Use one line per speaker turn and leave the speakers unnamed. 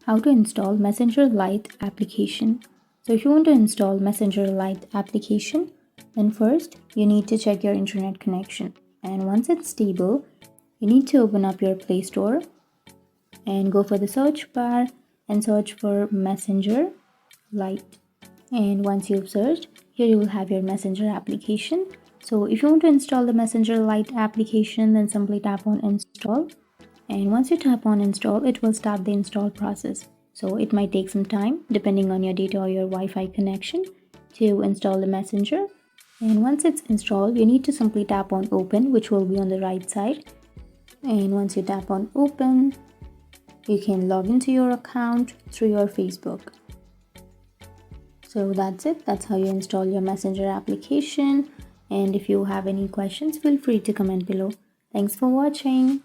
How to install Messenger Lite application. So if you want to install Messenger Lite application, then first you need to check your internet connection. And once it's stable, you need to open up your Play Store and go for the search bar and search for Messenger Lite. And once you've searched, here you will have your Messenger application. So if you want to install the Messenger Lite application, then simply tap on install. And once you tap on install, it will start the install process. So it might take some time depending on your data or your Wi-Fi connection to install the Messenger. And once it's installed, you need to simply tap on open, which will be on the right side. And once you tap on open, you can log into your account through your Facebook. So that's it. That's how you install your Messenger application. And if you have any questions, feel free to comment below. Thanks for watching.